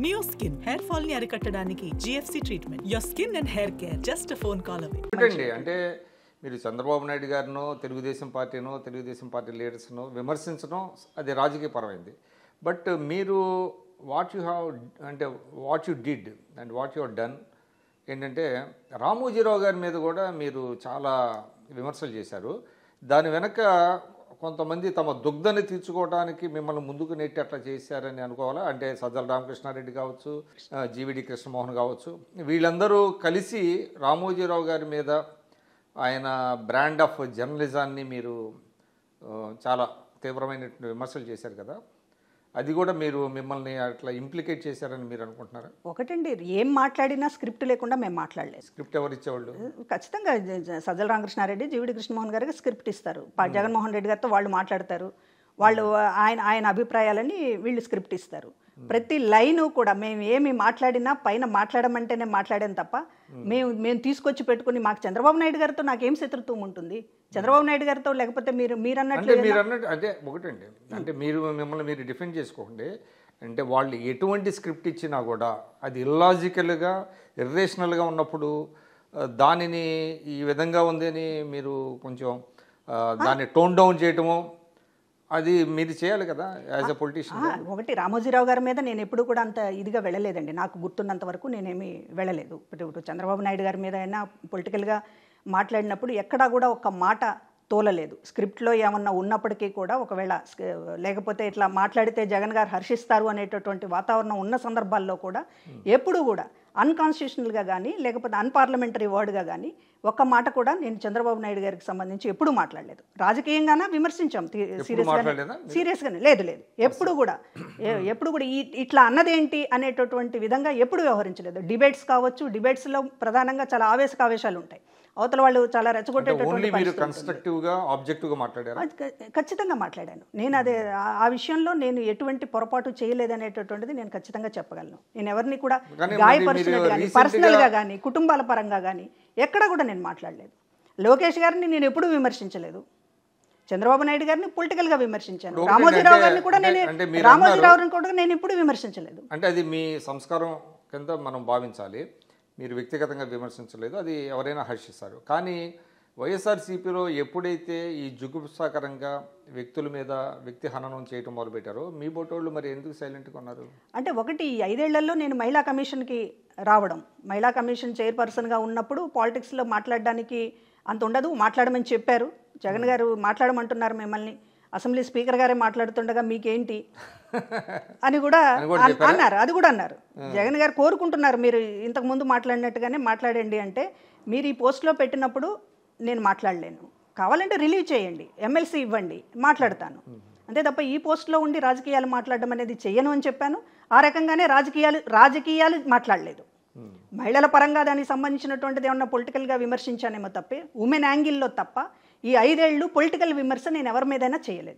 New Skin hair fall ని అరికట్టడానికి GFC treatment. Your skin and hair care just a phone call away. అంటే మీరు Chandrababu Naidu గారినో Telugu Desam party లీడర్స్నో విమర్శించడం అది రాజకీయపరమైంది. బట్ మీరు what you did and what you have done ఏంటంటే రామోజీరావు గారి మీద కూడా మీరు చాలా విమర్శలు చేశారు. దాని వెనక కొంతమంది తమ దుగ్ధని తీర్చుకోవడానికి మిమ్మల్ని ముందుకు నెట్టి అట్లా చేశారని అనుకోవాలా? అంటే సజ్జల రామకృష్ణారెడ్డి కావచ్చు, జీవీడి కృష్ణమోహన్ కావచ్చు, వీళ్ళందరూ కలిసి రామోజీరావు గారి మీద ఆయన బ్రాండ్ ఆఫ్ జర్నలిజాన్ని మీరు చాలా తీవ్రమైన విమర్శలు చేశారు కదా, అది కూడా మీరు మిమ్మల్ని అట్లా ఇంప్లికేట్ చేశారని మీరు అనుకుంటున్నారా? ఒకటండి, ఏం మాట్లాడినా స్క్రిప్ట్ లేకుండా మేము మాట్లాడలేదు. స్క్రిప్ట్ ఎవరు ఇచ్చేవాళ్ళు? ఖచ్చితంగా సజ్జల రామకృష్ణారెడ్డి, జీవీడి కృష్ణమోహన్ గారికి స్క్రిప్ట్ ఇస్తారు. జగన్మోహన్ రెడ్డి గారితో వాళ్ళు మాట్లాడతారు, వాళ్ళు ఆయన అభిప్రాయాలని వీళ్ళు స్క్రిప్ట్ ఇస్తారు. ప్రతి లైను కూడా మేము ఏమి మాట్లాడినా పైన మాట్లాడమంటేనే మాట్లాడాను తప్ప మేము తీసుకొచ్చి పెట్టుకుని మాకు చంద్రబాబు నాయుడు గారితో నాకేం శత్రుత్వం ఉంటుంది? చంద్రబాబు నాయుడు గారితో లేకపోతే మీరు అన్నట్లు అంటే ఒకటండి, అంటే మిమ్మల్ని మీరు డిఫెండ్ చేసుకోండి. అంటే వాళ్ళు ఎటువంటి స్క్రిప్ట్ ఇచ్చినా కూడా అది ఇల్లాజికల్గా ఇర్రేషనల్గా ఉన్నప్పుడు దానిని ఈ విధంగా ఉంది అని మీరు కొంచెం దాన్ని టోన్ డౌన్ చేయటము అది మీరు చేయాలి కదా యాజ్ ఎ పొలిటీషియన్. ఒకటి, రామోజీరావు గారి మీద నేను ఎప్పుడు కూడా అంత ఇదిగా వెళ్ళలేదండి. నాకు గుర్తున్నంత వరకు నేనేమి వెళ్ళలేదు. ఇప్పుడు చంద్రబాబు నాయుడు గారి మీద అయినా పొలిటికల్గా మాట్లాడినప్పుడు ఎక్కడా కూడా ఒక మాట తోలలేదు. స్క్రిప్ట్లో ఏమన్నా ఉన్నప్పటికీ కూడా ఒకవేళ లేకపోతే ఇట్లా మాట్లాడితే జగన్ గారు హర్షిస్తారు అనేటటువంటి వాతావరణం ఉన్న సందర్భాల్లో కూడా ఎప్పుడు కూడా అన్కాన్స్టిట్యూషనల్గా కానీ లేకపోతే అన్పార్లమెంటరీ వర్డ్గా కానీ ఒక్క మాట కూడా నేను చంద్రబాబు నాయుడు గారికి సంబంధించి ఎప్పుడు మాట్లాడలేదు. రాజకీయంగానే విమర్శించాం సీరియస్గానే. లేదు ఎప్పుడు కూడా ఇట్లా అన్నదేంటి అనేటటువంటి విధంగా ఎప్పుడు వ్యవహరించలేదు. డిబేట్స్ కావచ్చు, డిబేట్స్లో ప్రధానంగా చాలా ఆవేశాలు ఉంటాయి. అవతల వాళ్ళు చాలా రెచ్చగొట్టేటటువంటి ఖచ్చితంగా మాట్లాడాను. నేను అదే ఆ విషయంలో నేను ఎటువంటి పొరపాటు చేయలేదనేటటువంటిది నేను ఖచ్చితంగా చెప్పగలను. నేను ఎవరిని కూడా గాయపరిచినట్టు కానీ పర్సనల్గా కానీ కుటుంబాల పరంగా కానీ ఎక్కడా కూడా నేను మాట్లాడలేదు. లోకేష్ గారిని నేను ఎప్పుడూ విమర్శించలేదు. చంద్రబాబు నాయుడు గారిని పొలిటికల్గా విమర్శించాను. రామోజీరావు గారిని కూడా నేను ఎప్పుడు విమర్శించలేదు. అంటే అది మీ సంస్కారం కింద మనం భావించాలి. మీరు వ్యక్తిగతంగా విమర్శించలేదు, అది ఎవరైనా హర్షిస్తారు. కానీ వైఎస్ఆర్సీపీలో ఎప్పుడైతే ఈ జుగుప్సాకరంగా వ్యక్తుల మీద వ్యక్తి హననం చేయటం మొదలుపెట్టారో మీ బోటోళ్ళు మరి ఎందుకు సైలెంట్గా ఉన్నారు? అంటే ఒకటి, 5 ఏళ్లలో నేను మహిళా కమిషన్కి రావడం, మహిళా కమిషన్ చైర్పర్సన్గా ఉన్నప్పుడు పాలిటిక్స్లో మాట్లాడడానికి అంత ఉండదు. మాట్లాడమని చెప్పారు జగన్ గారు, మాట్లాడమంటున్నారు మిమ్మల్ని, అసెంబ్లీ స్పీకర్ గారే మాట్లాడుతుండగా మీకేంటి అని కూడా అన్నారు. అది కూడా అన్నారు. జగన్ గారు కోరుకుంటున్నారు మీరు ఇంతకు ముందు మాట్లాడినట్టుగానే మాట్లాడండి అంటే, మీరు ఈ పోస్ట్లో పెట్టినప్పుడు నేను మాట్లాడలేను, కావాలంటే రిలీవ్ చేయండి, ఎమ్మెల్సీ ఇవ్వండి, మాట్లాడతాను, అంతే తప్ప ఈ పోస్ట్లో ఉండి రాజకీయాలు మాట్లాడడం అనేది చెయ్యను అని చెప్పాను. ఆ రకంగానే రాజకీయాలు మాట్లాడలేదు. మహిళల పరంగా దానికి సంబంధించినటువంటిది ఏమన్నా పొలిటికల్గా విమర్శించానేమో తప్పే, ఉమెన్ యాంగిల్లో తప్ప ఈ 5 ఏళ్ళు పొలిటికల్ విమర్శ నేను ఎవరి మీదైనా చేయలేదు.